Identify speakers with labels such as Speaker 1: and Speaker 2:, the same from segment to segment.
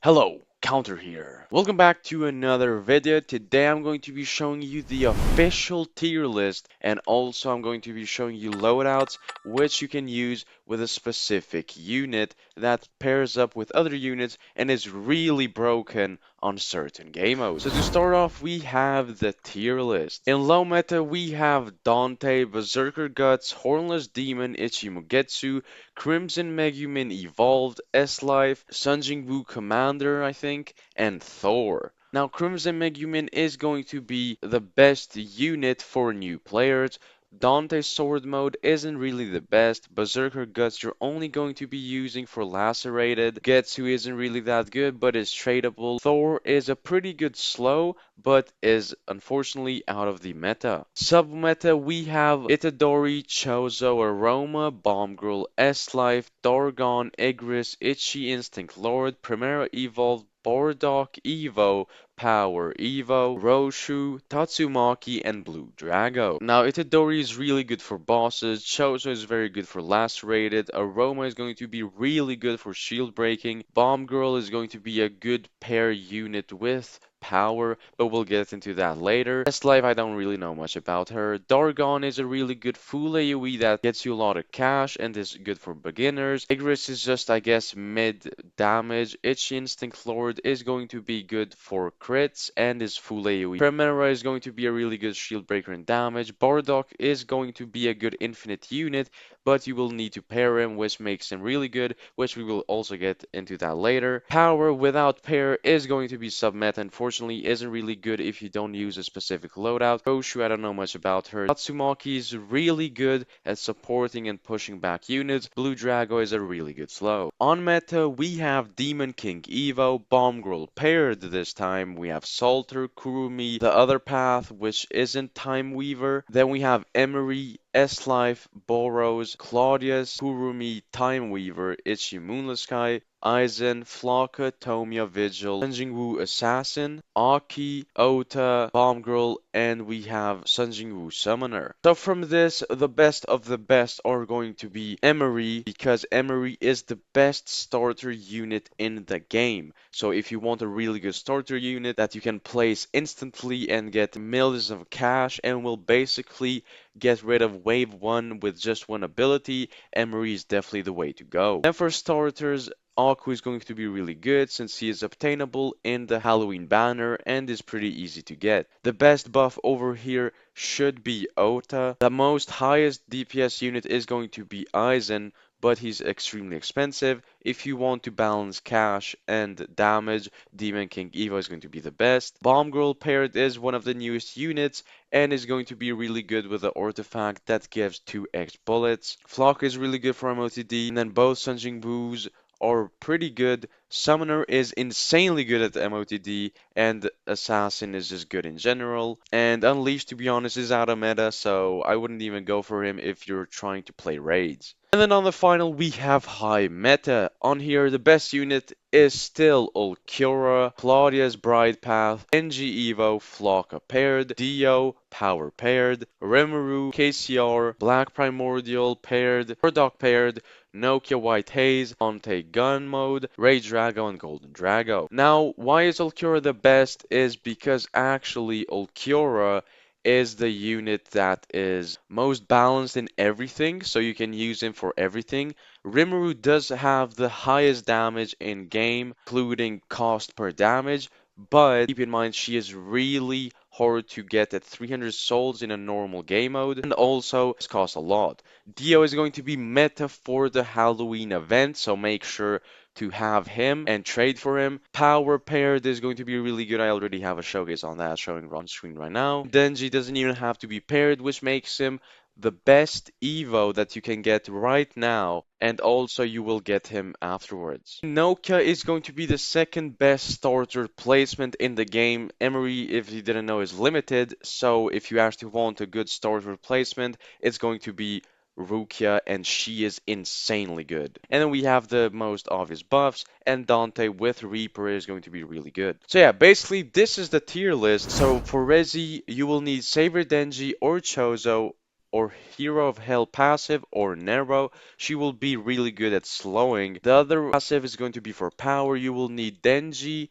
Speaker 1: Hello, Counter here. Welcome back to another video. Today I'm going to be showing you the official tier list, and also I'm going to be showing you loadouts which you can use with a specific unit that pairs up with other units and is really broken on certain game modes. So to start off, we have the tier list. In low meta, we have Dante, Berserker Guts, Hornless Demon, Ichimugetsu, Crimson Megumin Evolved, S-Life, Sunjin Commander, I think, and Thor. Now, Crimson Megumin is going to be the best unit for new players. Dante's Sword Mode isn't really the best. Berserker Guts you're only going to be using for Lacerated. Getsu isn't really that good, but is tradable. Thor is a pretty good slow, but is unfortunately out of the meta. Submeta, we have Itadori, Chozo, Aroma, Bomb Girl, S-Life, Dorgon, Igris, Ichi Instinct Lord, Primera Evolved, Bardock, Evo, Power Evo, Roshu, Tatsumaki, and Blue Drago. Now, Itadori is really good for bosses, Chozo is very good for lacerated, Aroma is going to be really good for shield breaking, Bomb Girl is going to be a good pair unit with power, but we'll get into that later. Life, I don't really know much about her. Dargon is a really good full AoE that gets you a lot of cash and is good for beginners. Igris is just, I guess, mid damage. Itchy Instinct Lord is going to be good for crits and is full AoE. Primera is going to be a really good shield breaker and damage. Bardock is going to be a good infinite unit, but you will need to pair him, which makes him really good, which we will also get into that later. Power without pair is going to be submeta. Unfortunately, isn't really good if you don't use a specific loadout. Roshu, I don't know much about her. Tatsumaki is really good at supporting and pushing back units. Blue Drago is a really good slow. On meta, we have Demon King Evo, Bomb Girl paired this time. We have Salter, Kurumi, the other path, which isn't Time Weaver. Then we have Emery, S-Life, Boros, Claudius, Kurumi, Time Weaver, Ichi Moonless Sky, Aizen, Flocka, Tomia, Vigil, Sunjin Assassin, Aki, Ota, Bomb Girl, and we have Sunjin Summoner. So from this, the best of the best are going to be Emery, because Emery is the best starter unit in the game. So if you want a really good starter unit that you can place instantly and get millions of cash and will basically get rid of wave 1 with just one ability, Emery is definitely the way to go. And for starters, Aku is going to be really good since he is obtainable in the Halloween banner and is pretty easy to get. The best buff over here should be Ota. The most highest DPS unit is going to be Aizen, but he's extremely expensive. If you want to balance cash and damage, Demon King Evo is going to be the best. Bomb Girl paired is one of the newest units and is going to be really good with the artifact that gives 2x bullets. Flock is really good for MOTD, and then both Sunjin Boos are pretty good. Summoner is insanely good at MOTD, and Assassin is just good in general. And Unleashed, to be honest, is out of meta, so I wouldn't even go for him if you're trying to play raids. And then on the final, we have high meta. On here, the best unit is still Ulquiorra, Claudia's Bride Path, NG Evo, Flocka paired, Dio, Power paired, Rimuru, KCR, Black Primordial paired, Murdoch paired, Nokia White Haze, Ante Gun Mode, Ray Drago, and Golden Drago. Now, why is Ulquiorra the best is because actually Ulquiorra is the unit that is most balanced in everything, so you can use him for everything. Rimuru does have the highest damage in game, including cost per damage, but keep in mind she is really hard to get at 300 souls in a normal game mode, and also costs a lot. Dio is going to be meta for the Halloween event, so make sure to have him and trade for him. Power paired is going to be really good. I already have a showcase on that showing on screen right now. Denji doesn't even have to be paired, which makes him the best Evo that you can get right now, and also you will get him afterwards. Nokia is going to be the second best starter placement in the game. Emery, if you didn't know, is limited, so if you actually want a good starter placement, it's going to be Rukia, and she is insanely good. And then we have the most obvious buffs, and Dante with Reaper is going to be really good. So yeah, basically this is the tier list. So for Rezi, you will need Saber Denji or Chozo or Hero of Hell passive or Nero. She will be really good at slowing. The other passive is going to be for power. You will need Denji,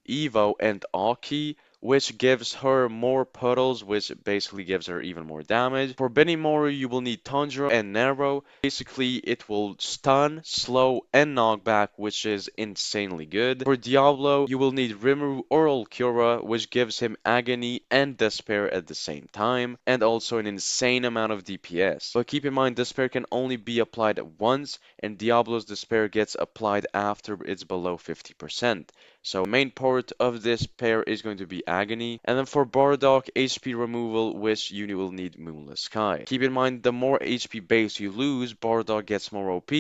Speaker 1: Evo, and Aki, which gives her more puddles, which basically gives her even more damage. For Benimaru, you will need Tanjiro and Nero. Basically, it will stun, slow, and knockback, which is insanely good. For Diablo, you will need Rimuru or Ulquiorra, which gives him Agony and Despair at the same time, and also an insane amount of DPS. But keep in mind, Despair can only be applied once, and Diablo's Despair gets applied after it's below 50%. So main part of this pair is going to be Agony. And then for Bardock, HP removal, which you will need Moonless Sky. Keep in mind, the more HP base you lose, Bardock gets more OP,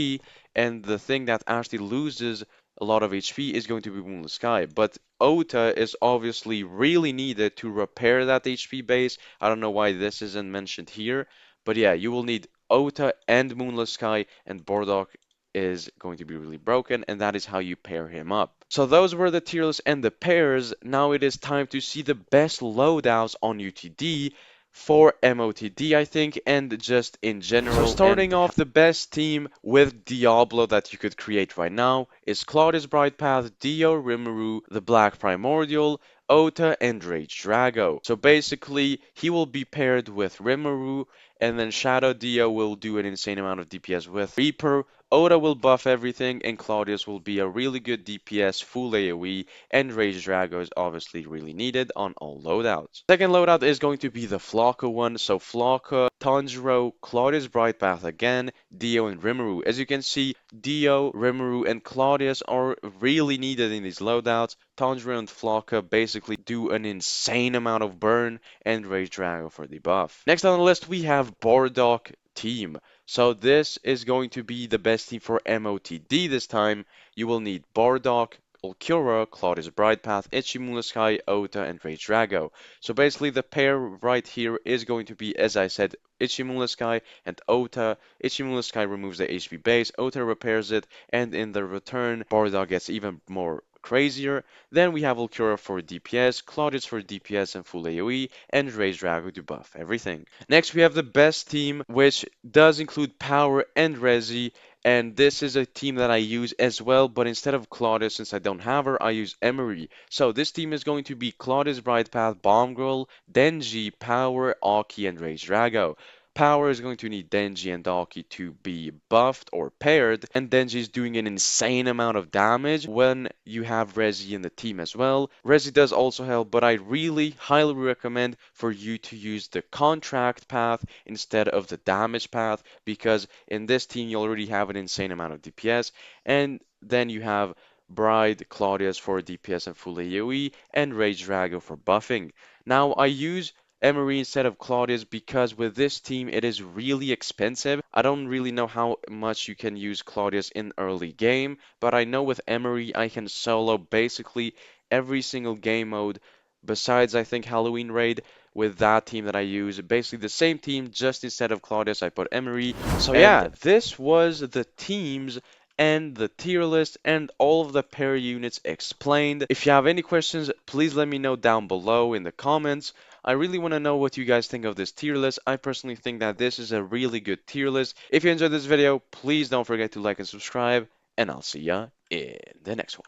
Speaker 1: and the thing that actually loses a lot of HP is going to be Moonless Sky. But Ota is obviously really needed to repair that HP base. I don't know why this isn't mentioned here, but yeah, you will need Ota and Moonless Sky, and Bardock is going to be really broken, and that is how you pair him up. So those were the tier lists and the pairs. Now it is time to see the best loadouts on UTD for MOTD, I think, and just in general. So starting off, the best team with Diablo that you could create right now is Claudius Brightpath, Dio, Rimuru, the Black Primordial, Ota, and Rage Drago. So basically, he will be paired with Rimuru, and then Shadow Dio will do an insane amount of DPS with Reaper. Oda will buff everything, and Claudius will be a really good DPS, full AoE, and Rage Drago is obviously really needed on all loadouts. Second loadout is going to be the Flocka one, so Flocka, Tanjiro, Claudius Brightpath again, Dio, and Rimuru. As you can see, Dio, Rimuru, and Claudius are really needed in these loadouts. Tanjiro and Flocka basically do an insane amount of burn, and Rage Drago for the buff. Next on the list, we have Bardock team. So this is going to be the best team for MOTD this time. You will need Bardock, Ulquiorra, Claudius Brightpath, Ichimulaskai, Ota, and Rage Drago. So basically the pair right here is going to be, as I said, Ichimulaskai and Ota. Ichimulaskai removes the HP base, Ota repairs it, and in the return, Bardock gets even more crazier. Then we have Ulquiorra for DPS, Claudius for DPS and full AoE, and Rage Drago to buff everything. Next we have the best team, which does include power and Resi, and this is a team that I use as well, but instead of Claudius, since I don't have her, I use Emery. So this team is going to be Claudius Brightpath, Bomb Girl, Denji, Power, Aki, and Rage Drago. Power is going to need Denji and Aki to be buffed or paired, and Denji is doing an insane amount of damage when you have Rezi in the team as well. Rezi does also help, but I really highly recommend for you to use the contract path instead of the damage path, because in this team you already have an insane amount of DPS, and then you have Bride, Claudius for DPS and full AoE, and Rage Drago for buffing. Now I use Emery instead of Claudius because with this team it is really expensive. I don't really know how much you can use Claudius in early game, but I know with Emery I can solo basically every single game mode besides I think Halloween Raid with that team that I use. Basically the same team, just instead of Claudius I put Emery. So yeah, this was the teams and the tier list and all of the pair units explained. If you have any questions, please let me know down below in the comments. I really want to know what you guys think of this tier list. I personally think that this is a really good tier list. If you enjoyed this video, please don't forget to like and subscribe, and I'll see ya in the next one.